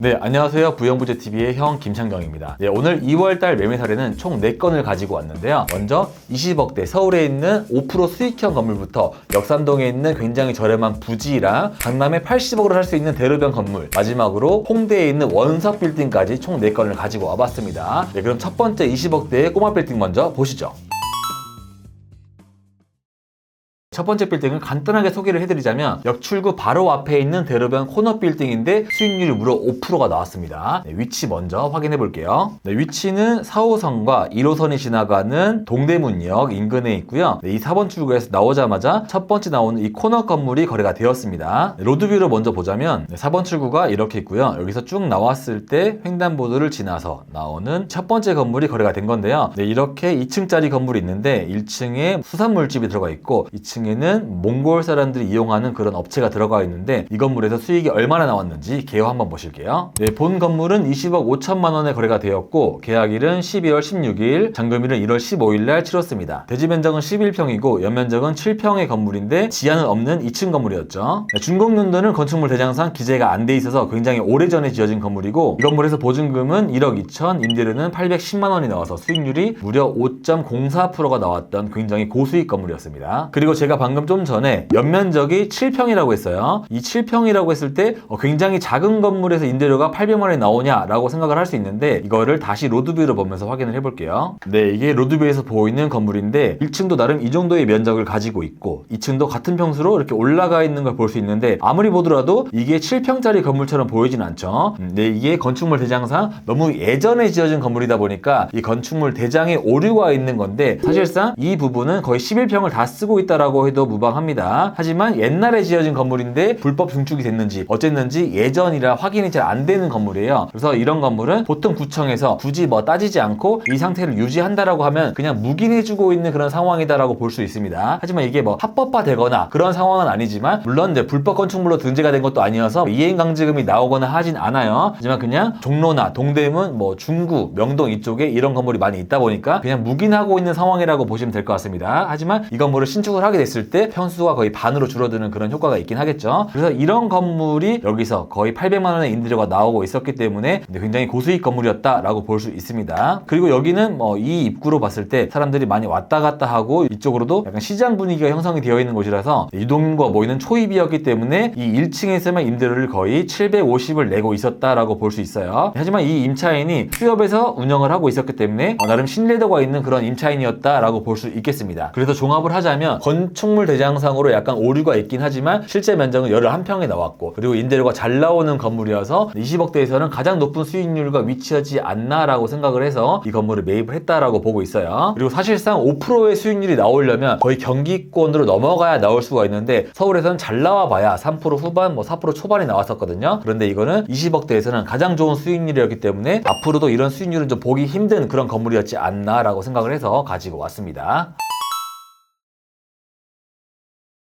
네, 안녕하세요. 부영부재TV의 형 김창경입니다. 네, 오늘 2월달 매매 사례는 총 4건을 가지고 왔는데요. 먼저 20억대 서울에 있는 5% 수익형 건물부터 역삼동에 있는 굉장히 저렴한 부지랑 강남에 80억으로 살 수 있는 대로변 건물, 마지막으로 홍대에 있는 원석 빌딩까지 총 4건을 가지고 와봤습니다. 네, 그럼 첫 번째 20억대의 꼬마 빌딩 먼저 보시죠. 첫 번째 빌딩을 간단하게 소개를 해드리자면 역출구 바로 앞에 있는 대로변 코너 빌딩인데 수익률이 무려 5%가 나왔습니다. 네, 위치 먼저 확인해 볼게요. 네, 위치는 4호선과 1호선이 지나가는 동대문역 인근에 있고요. 네, 이 4번 출구에서 나오자마자 첫 번째 나오는 이 코너 건물이 거래가 되었습니다. 네, 로드뷰를 먼저 보자면 4번 출구가 이렇게 있고요. 여기서 쭉 나왔을 때 횡단보도를 지나서 나오는 첫 번째 건물이 거래가 된 건데요. 네, 이렇게 2층짜리 건물이 있는데 1층에 수산물집이 들어가 있고 2층에는 몽골 사람들이 이용하는 그런 업체가 들어가 있는데 이 건물에서 수익이 얼마나 나왔는지 개요 한번 보실게요. 네, 본 건물은 20억 5천만 원에 거래가 되었고 계약일은 12월 16일, 잔금일은 1월 15일 날 치렀습니다. 대지 면적은 11평이고 연면적은 7평의 건물인데 지하는 없는 2층 건물이었죠. 네, 준공연도는 건축물 대장상 기재가 안 돼 있어서 굉장히 오래전에 지어진 건물이고 이 건물에서 보증금은 1억 2천, 임대료는 810만 원이 나와서 수익률이 무려 5.04%가 나왔던 굉장히 고수익 건물이었습니다. 그리고 제가 방금 좀 전에 연면적이 7평이라고 했어요. 이 7평이라고 했을 때 굉장히 작은 건물에서 임대료가 800만 원이 나오냐라고 생각을 할 수 있는데 이거를 다시 로드뷰를 보면서 확인을 해볼게요. 네, 이게 로드뷰에서 보이는 건물인데 1층도 나름 이 정도의 면적을 가지고 있고 2층도 같은 평수로 이렇게 올라가 있는 걸 볼 수 있는데 아무리 보더라도 이게 7평짜리 건물처럼 보이진 않죠. 네, 이게 건축물 대장상 너무 예전에 지어진 건물이다 보니까 이 건축물 대장에 오류가 있는 건데 사실상 이 부분은 거의 11평을 다 쓰고 있다라고 해도 무방합니다. 하지만 옛날에 지어진 건물인데 불법 증축이 됐는지 어쨌는지 예전이라 확인이 잘 안 되는 건물이에요. 그래서 이런 건물은 보통 구청에서 굳이 따지지 않고 이 상태를 유지한다라고 하면 그냥 묵인해주고 있는 그런 상황이다라고 볼 수 있습니다. 하지만 이게 합법화되거나 그런 상황은 아니지만 물론 이제 불법 건축물로 등재가 된 것도 아니어서 이행강제금이 나오거나 하진 않아요. 하지만 그냥 종로나 동대문, 중구, 명동 이쪽에 이런 건물이 많이 있다 보니까 그냥 묵인하고 있는 상황이라고 보시면 될 것 같습니다. 하지만 이 건물을 신축을 하게 됐을 때 평수가 거의 반으로 줄어드는 그런 효과가 있긴 하겠죠. 그래서 이런 건물이 여기서 거의 800만 원의 임대료가 나오고 있었기 때문에 굉장히 고수익 건물이었다라고 볼 수 있습니다. 그리고 여기는 이 입구로 봤을 때 사람들이 많이 왔다 갔다 하고 이쪽으로도 약간 시장 분위기가 형성이 되어 있는 곳이라서 유동인구가 모이는 초입이었기 때문에 이 1층에서만 임대료를 거의 750을 내고 있었다라고 볼 수 있어요. 하지만 이 임차인이 수협에서 운영을 하고 있었기 때문에 나름 신뢰도가 있는 그런 임차인이었다라고 볼 수 있겠습니다. 그래서 종합을 하자면 건축물 대장상으로 약간 오류가 있긴 하지만 실제 면적은 11평에 나왔고 그리고 임대료가 잘 나오는 건물이어서 20억대에서는 가장 높은 수익률과 위치하지 않나라고 생각을 해서 이 건물을 매입을 했다라고 보고 있어요. 그리고 사실상 5%의 수익률이 나오려면 거의 경기권으로 넘어가야 나올 수가 있는데 서울에서는 잘 나와봐야 3% 후반, 4% 초반이 나왔었거든요. 그런데 이거는 20억대에서는 가장 좋은 수익률이었기 때문에 앞으로도 이런 수익률은 좀 보기 힘든 그런 건물이었지 않나라고 생각을 해서 가지고 왔습니다.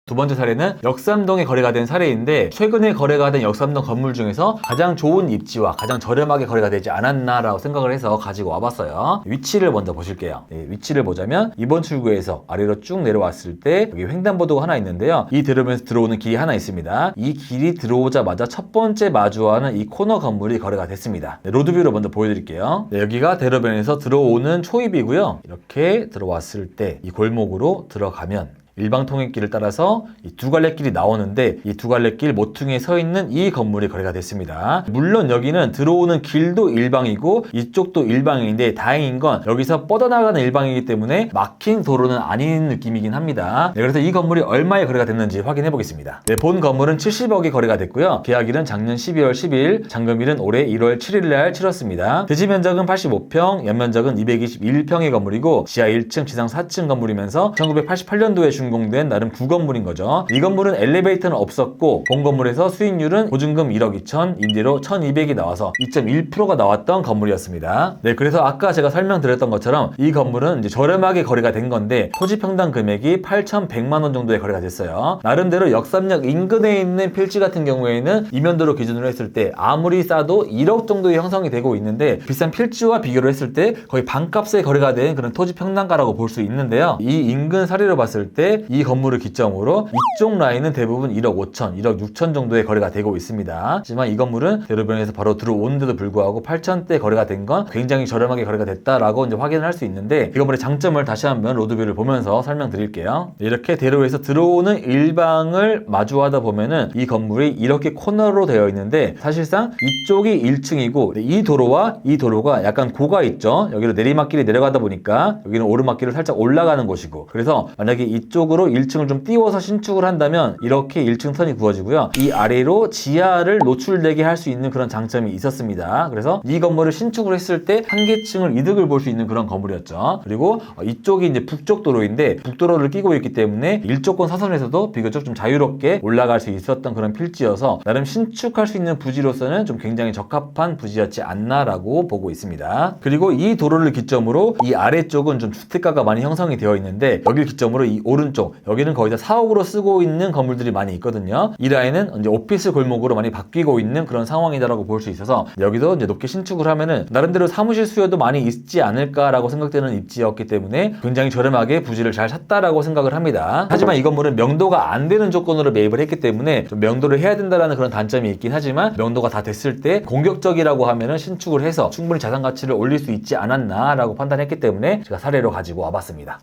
두 번째 사례는 역삼동에 거래가 된 사례인데 최근에 거래가 된 역삼동 건물 중에서 가장 좋은 입지와 가장 저렴하게 거래가 되지 않았나라고 생각을 해서 가지고 와봤어요. 위치를 먼저 보실게요. 네, 위치를 보자면 이번 출구에서 아래로 쭉 내려왔을 때 여기 횡단보도가 하나 있는데요. 이 대로변에서 들어오는 길이 하나 있습니다. 이 길이 들어오자마자 첫 번째 마주하는 이 코너 건물이 거래가 됐습니다. 네, 로드뷰로 먼저 보여드릴게요. 네, 여기가 대로변에서 들어오는 초입이고요. 이렇게 들어왔을 때 이 골목으로 들어가면 일방통행길을 따라서 이 두 갈래 길이 나오는데 이 두 갈래 길 모퉁이에 서 있는 이 건물이 거래가 됐습니다. 물론 여기는 들어오는 길도 일방이고 이쪽도 일방인데 다행인 건 여기서 뻗어나가는 일방이기 때문에 막힌 도로는 아닌 느낌이긴 합니다. 네, 그래서 이 건물이 얼마에 거래가 됐는지 확인해 보겠습니다. 네, 본 건물은 70억이 거래가 됐고요. 계약일은 작년 12월 10일, 잔금일은 올해 1월 7일 날 치렀습니다. 대지 면적은 85평, 연면적은 221평의 건물이고 지하 1층, 지상 4층 건물이면서 1988년도에 준공된 나름 구건물인 거죠. 이 건물은 엘리베이터는 없었고 본 건물에서 수익률은 보증금 1억 2천, 임대료 1200이 나와서 2.1%가 나왔던 건물이었습니다. 네, 그래서 아까 제가 설명드렸던 것처럼 이 건물은 이제 저렴하게 거래가 된 건데 토지 평당 금액이 8,100만 원 정도에 거래가 됐어요. 나름대로 역삼역 인근에 있는 필지 같은 경우에는 이면도로 기준으로 했을 때 아무리 싸도 1억 정도의 형성이 되고 있는데 비싼 필지와 비교를 했을 때 거의 반값에 거래가 된 그런 토지 평당가라고 볼 수 있는데요. 이 인근 사례로 봤을 때 있는데 이 건물을 기점으로 이쪽 라인은 대부분 1억 5천, 1억 6천 정도의 거래가 되고 있습니다. 하지만 이 건물은 대로변에서 바로 들어오는데도 불구하고 8천대 거래가 된 건 굉장히 저렴하게 거래가 됐다라고 이제 확인을 할 수 있는데, 이 건물의 장점을 다시 한번 로드뷰를 보면서 설명드릴게요. 이렇게 대로에서 들어오는 일방을 마주하다 보면은 이 건물이 이렇게 코너로 되어 있는데, 사실상 이쪽이 1층이고 이 도로와 이 도로가 약간 고가 있죠. 여기로 내리막길이 내려가다 보니까 여기는 오르막길을 살짝 올라가는 곳이고, 그래서 만약에 이쪽으로 1층을 좀 띄워서 신축을 한다면 이렇게 1층 선이 구워지고요. 이 아래로 지하를 노출되게 할 수 있는 그런 장점이 있었습니다. 그래서 이 건물을 신축을 했을 때 한 개층을 이득을 볼 수 있는 그런 건물이었죠. 그리고 이쪽이 이제 북쪽 도로인데 북도로를 끼고 있기 때문에 일조권 사선에서도 비교적 좀 자유롭게 올라갈 수 있었던 그런 필지여서 나름 신축할 수 있는 부지로서는 좀 굉장히 적합한 부지였지 않나라고 보고 있습니다. 그리고 이 도로를 기점으로 이 아래쪽은 좀 주택가가 많이 형성이 되어 있는데, 여기를 기점으로 이 오른쪽 여기는 거의 다 사옥으로 쓰고 있는 건물들이 많이 있거든요. 이 라인은 이제 오피스 골목으로 많이 바뀌고 있는 그런 상황이다라고 볼 수 있어서 여기도 이제 높게 신축을 하면은 나름대로 사무실 수요도 많이 있지 않을까라고 생각되는 입지였기 때문에 굉장히 저렴하게 부지를 잘 샀다라고 생각을 합니다. 하지만 이 건물은 명도가 안 되는 조건으로 매입을 했기 때문에 좀 명도를 해야 된다라는 그런 단점이 있긴 하지만, 명도가 다 됐을 때 공격적이라고 하면은 신축을 해서 충분히 자산 가치를 올릴 수 있지 않았나라고 판단했기 때문에 제가 사례로 가지고 와봤습니다.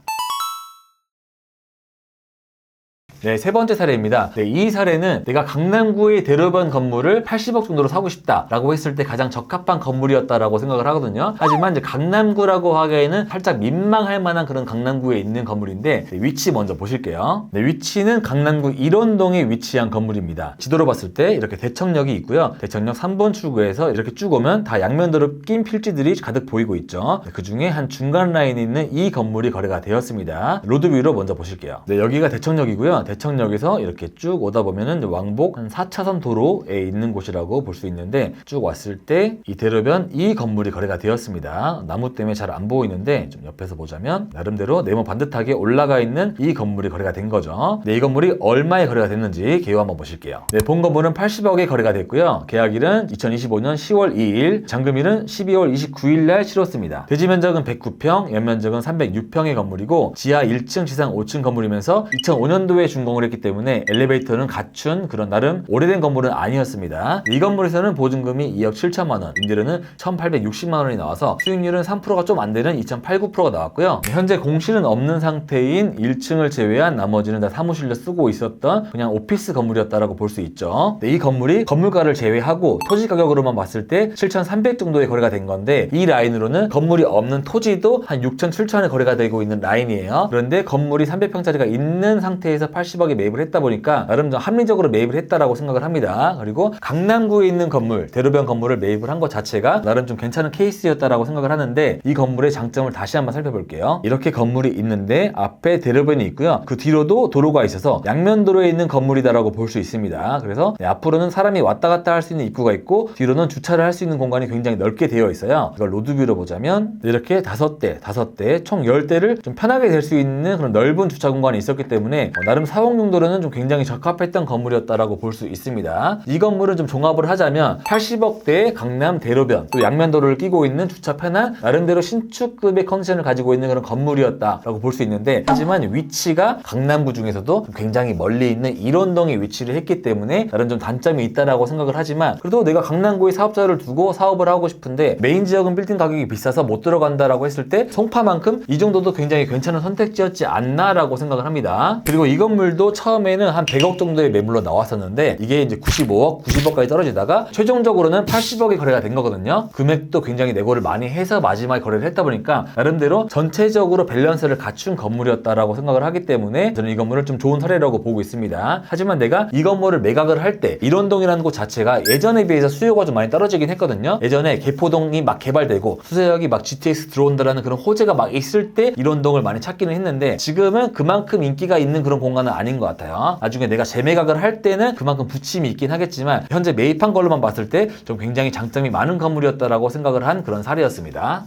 네, 세 번째 사례입니다. 네, 이 사례는 내가 강남구의 대로변 건물을 80억 정도로 사고 싶다라고 했을 때 가장 적합한 건물이었다라고 생각을 하거든요. 하지만 이제 강남구라고 하기에는 살짝 민망할 만한 그런 강남구에 있는 건물인데, 네, 위치 먼저 보실게요. 네, 위치는 강남구 일원동에 위치한 건물입니다. 지도로 봤을 때 이렇게 대청역이 있고요. 대청역 3번 출구에서 이렇게 쭉 오면 다 양면도로 낀 필지들이 가득 보이고 있죠. 네, 그 중에 한 중간 라인에 있는 이 건물이 거래가 되었습니다. 로드뷰로 먼저 보실게요. 네, 여기가 대청역이고요. 대청역에서 이렇게 쭉 오다 보면은 왕복 한 4차선 도로에 있는 곳이라고 볼 수 있는데, 쭉 왔을 때 이 대로변 이 건물이 거래가 되었습니다. 나무 때문에 잘 안 보이는데 좀 옆에서 보자면 나름대로 네모 반듯하게 올라가 있는 이 건물이 거래가 된 거죠. 네, 이 건물이 얼마에 거래가 됐는지 개요 한번 보실게요. 네, 본 건물은 80억에 거래가 됐고요. 계약일은 2025년 10월 2일, 잔금일은 12월 29일 날 치렀습니다. 대지 면적은 109평, 연면적은 306평의 건물이고 지하 1층, 지상 5층 건물이면서 2005년도에 준공을 했기 때문에 엘리베이터는 갖춘 그런 나름 오래된 건물은 아니었습니다. 이 건물에서는 보증금이 2억 7천만 원, 임대료는 1,860만 원이 나와서 수익률은 3%가 좀 안 되는 2.89%가 나왔고요. 현재 공실은 없는 상태인 1층을 제외한 나머지는 다 사무실로 쓰고 있었던 그냥 오피스 건물이었다라고 볼 수 있죠. 이 건물이 건물가를 제외하고 토지 가격으로만 봤을 때 7,300 정도의 거래가 된 건데, 이 라인으로는 건물이 없는 토지도 한 6천, 7천에 거래가 되고 있는 라인이에요. 그런데 건물이 300평짜리가 있는 상태에서 80억에 매입을 했다 보니까 나름 좀 합리적으로 매입을 했다라고 생각을 합니다. 그리고 강남구에 있는 건물, 대로변 건물을 매입을 한 것 자체가 나름 좀 괜찮은 케이스였다라고 생각을 하는데, 이 건물의 장점을 다시 한번 살펴볼게요. 이렇게 건물이 있는데 앞에 대로변이 있고요. 그 뒤로도 도로가 있어서 양면도로에 있는 건물이다라고 볼 수 있습니다. 그래서 앞으로는 사람이 왔다 갔다 할 수 있는 입구가 있고 뒤로는 주차를 할 수 있는 공간이 굉장히 넓게 되어 있어요. 이걸 로드뷰로 보자면 이렇게 5대, 총 10대를 좀 편하게 될 수 있는 그런 넓은 주차 공간이 있었기 때문에 나름 사용 용도로는 좀 굉장히 적합했던 건물이었다라고 볼 수 있습니다. 이 건물은 좀 종합을 하자면 80억대의 강남 대로변, 또 양면도로를 끼고 있는 주차 편한 나름대로 신축급의 컨디션을 가지고 있는 그런 건물이었다라고 볼 수 있는데, 하지만 위치가 강남구 중에서도 굉장히 멀리 있는 일원동에 위치를 했기 때문에 나름 좀 단점이 있다라고 생각을 하지만, 그래도 내가 강남구에 사업자를 두고 사업을 하고 싶은데 메인 지역은 빌딩 가격이 비싸서 못 들어간다라고 했을 때 송파만큼 이 정도도 굉장히 괜찮은 선택지였지 않나라고 생각을 합니다. 그리고 이 건물도 처음에는 한 100억 정도의 매물로 나왔었는데 이게 이제 95억, 90억까지 떨어지다가 최종적으로는 80억에 거래가 된 거거든요. 금액도 굉장히 내고를 많이 해서 마지막에 거래를 했다 보니까 나름대로 전체적으로 밸런스를 갖춘 건물이었다라고 생각을 하기 때문에 저는 이 건물을 좀 좋은 사례라고 보고 있습니다. 하지만 내가 이 건물을 매각을 할 때 일원동이라는 곳 자체가 예전에 비해서 수요가 좀 많이 떨어지긴 했거든요. 예전에 개포동이 막 개발되고 수서역이 막 GTX 들어온다라는 그런 호재가 막 있을 때 일원동을 많이 찾기는 했는데, 지금은 그만큼 인기가 있는 그런 공간은 아닌 것 같아요. 나중에 내가 재매각을 할 때는 그만큼 부침이 있긴 하겠지만 현재 매입한 걸로만 봤을 때 좀 굉장히 장점이 많은 건물이었다라고 생각을 한 그런 사례였습니다.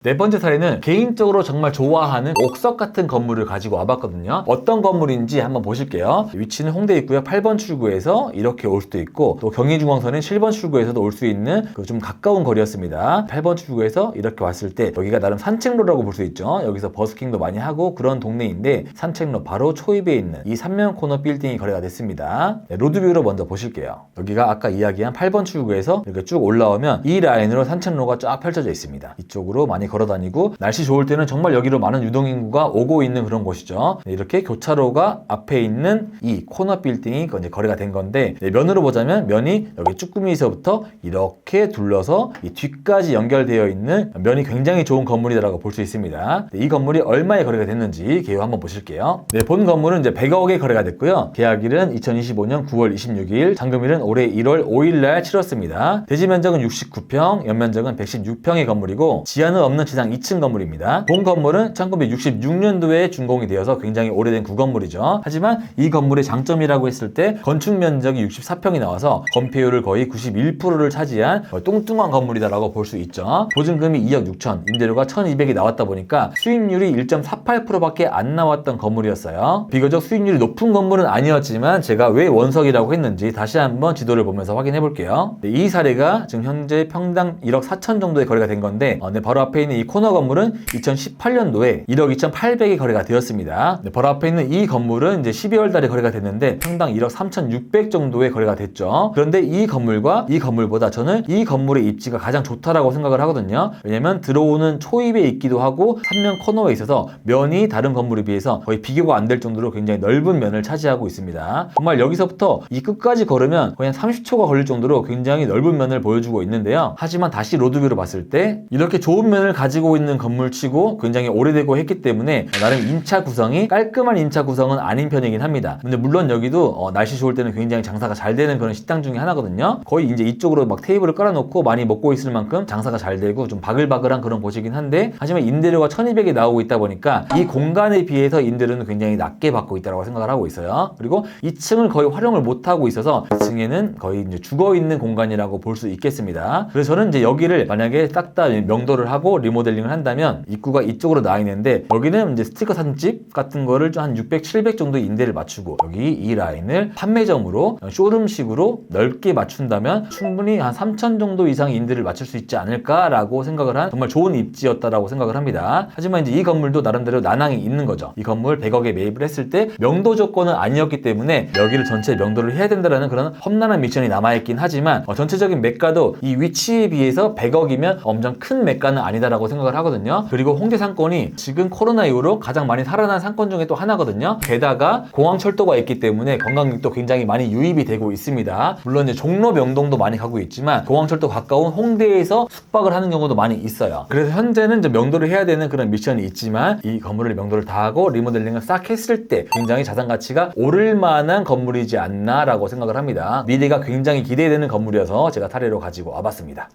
네 번째 사례는 개인적으로 정말 좋아하는 옥석 같은 건물을 가지고 와봤거든요. 어떤 건물인지 한번 보실게요. 위치는 홍대에 있고요. 8번 출구에서 이렇게 올 수도 있고, 또 경의중앙선은 7번 출구에서도 올 수 있는 그 좀 가까운 거리였습니다. 8번 출구에서 이렇게 왔을 때 여기가 나름 산책로라고 볼 수 있죠. 여기서 버스킹도 많이 하고 그런 동네인데, 산책로 바로 초입에 있는 이 3면 코너 빌딩이 거래가 됐습니다. 네, 로드뷰로 먼저 보실게요. 여기가 아까 이야기한 8번 출구에서 이렇게 쭉 올라오면 이 라인으로 산책로가 쫙 펼쳐져 있습니다. 이쪽으로 많이 걸어 다니고, 날씨 좋을 때는 정말 여기로 많은 유동인구가 오고 있는 그런 곳이죠. 네, 이렇게 교차로가 앞에 있는 이 코너 빌딩이 이제 거래가 된 건데, 네, 면으로 보자면 면이 여기 쭈꾸미에서부터 이렇게 둘러서 이 뒤까지 연결되어 있는 면이 굉장히 좋은 건물이라고 볼 수 있습니다. 네, 이 건물이 얼마에 거래가 됐는지 개요 한번 보실게요. 네, 본 건물은 이제 100억에 거래가 됐고요. 계약일은 2025년 9월 26일, 잔금일은 올해 1월 5일 날 치렀습니다. 대지 면적은 69평, 연면적은 116평의 건물이고, 지하는 없는 지상 2층 건물입니다. 본 건물은 1966년도에 준공이 되어서 굉장히 오래된 구건물이죠. 하지만 이 건물의 장점이라고 했을 때 건축 면적이 64평이 나와서 건폐율을 거의 91%를 차지한 뚱뚱한 건물이다라고 볼 수 있죠. 보증금이 2억 6천, 임대료가 1,200이 나왔다 보니까 수익률이 1.48%밖에 안 나왔던 건물이었어요. 비교적 수익률이 높은 건물은 아니었지만 제가 왜 원석이라고 했는지 다시 한번 지도를 보면서 확인해 볼게요. 네, 이 사례가 지금 현재 평당 1억 4천 정도에 거래가 된 건데, 네, 바로 앞에 있는 이 코너 건물은 2018년도에 1억 2,800이 거래가 되었습니다. 네, 바로 앞에 있는 이 건물은 이제 12월 달에 거래가 됐는데 평당 1억 3,600 정도에 거래가 됐죠. 그런데 이 건물과 이 건물보다 저는 이 건물의 입지가 가장 좋다라고 생각을 하거든요. 왜냐면 들어오는 초입에 있기도 하고 3면 코너에 있어서 면이 다른 건물에 비해서 거의 비교가 안 될 정도로 굉장히 넓은 면을 차지하고 있습니다. 정말 여기서부터 이 끝까지 걸으면 거의 한 30초가 걸릴 정도로 굉장히 넓은 면을 보여주고 있는데요. 하지만 다시 로드뷰로 봤을 때 이렇게 좋은 면을 가지고 있는 건물치고 굉장히 오래되고 했기 때문에 나름 인차 구성이 깔끔한 인차 구성은 아닌 편이긴 합니다. 근데 물론 여기도 날씨 좋을 때는 굉장히 장사가 잘 되는 그런 식당 중에 하나거든요. 거의 이제 이쪽으로 막 테이블을 깔아놓고 많이 먹고 있을 만큼 장사가 잘 되고 좀 바글바글한 그런 곳이긴 한데, 하지만 임대료가 1,200이 나오고 있다 보니까 이 공간에 비해서 임대료는 굉장히 낮게 받고 있다고 생각을 하고 있어요. 그리고 2층을 거의 활용을 못하고 있어서 2층에는 거의 이제 죽어있는 공간이라고 볼 수 있겠습니다. 그래서 저는 이제 여기를 만약에 딱 다 명도를 하고 리모델링을 한다면 입구가 이쪽으로 나와 있는데, 여기는 이제 스티커 사진집 같은 거를 좀 한 600, 700 정도 임대를 맞추고 여기 이 라인을 판매점으로 쇼룸식으로 넓게 맞춘다면 충분히 한 3,000 정도 이상 임대를 맞출 수 있지 않을까라고 생각을 한 정말 좋은 입지였다라고 생각을 합니다. 하지만 이제 이 건물도 나름대로 난항이 있는 거죠. 이 건물 100억에 매입을 했을 때 명도 조건은 아니었기 때문에 여기를 전체 명도를 해야 된다라는 그런 험난한 미션이 남아있긴 하지만 전체적인 매가도 이 위치에 비해서 100억이면 엄청 큰 매가는 아니다라고 생각을 하거든요. 그리고 홍대 상권이 지금 코로나 이후로 가장 많이 살아난 상권 중에 또 하나거든요. 게다가 공항철도가 있기 때문에 관광객도 굉장히 많이 유입이 되고 있습니다. 물론 이제 종로 명동도 많이 가고 있지만 공항철도 가까운 홍대에서 숙박을 하는 경우도 많이 있어요. 그래서 현재는 이제 명도를 해야 되는 그런 미션이 있지만 이 건물을 명도를 다 하고 리모델링을 싹 했을 때 굉장히 자산 가치가 오를 만한 건물이지 않나라고 생각을 합니다. 미래가 굉장히 기대되는 건물이어서 제가 사례로 가지고 와봤습니다.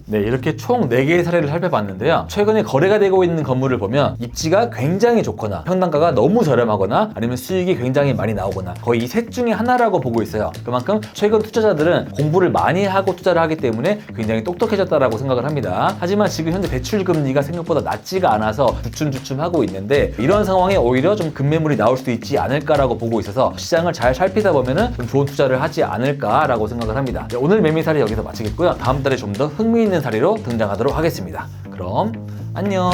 네, 이렇게 총 4개의 사례를 살펴봤는데요. 최근에 거래가 되고 있는 건물을 보면 입지가 굉장히 좋거나 평당가가 너무 저렴하거나 아니면 수익이 굉장히 많이 나오거나 거의 이 셋 중에 하나라고 보고 있어요. 그만큼 최근 투자자들은 공부를 많이 하고 투자를 하기 때문에 굉장히 똑똑해졌다라고 생각을 합니다. 하지만 지금 현재 대출금리가 생각보다 낮지가 않아서 주춤주춤하고 있는데, 이런 상황에 오히려 좀 급매물이 나올 수도 있지 않을까라고 보고 있어서 시장을 잘 살피다 보면은 좀 좋은 투자를 하지 않을까라고 생각을 합니다. 네, 오늘 매매 사례 여기서 마치겠고요. 다음 달에 좀 더 흥미있는 사례로 등장하도록 하겠습니다. 그럼 안녕.